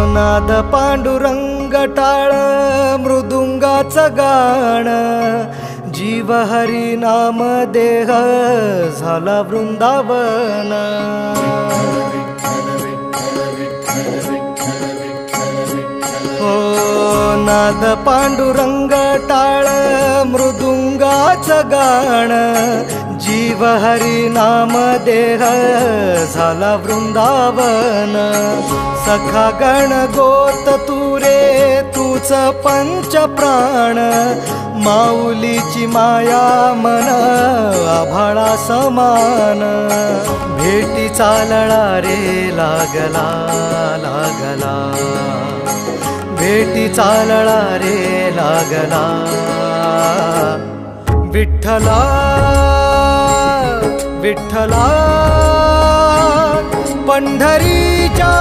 नाद पांडुरंग टाळ मृदुंगाचं गाण, जीव हरी नाम देह झाला वृंदावन। हो नाद पांडुरंग टाळ मृदुंगाचं गाण, जीव हरी नाम देह झाला वृंदावन। सखा गण गोत तुरे तूच पंच प्राण, माऊलीची माया मन आभाळा समान। भेटी चालळा रे लागला लागला, भेटी चालळा रे लागला। विठ्ठला विठ्ठला पंढरीच्या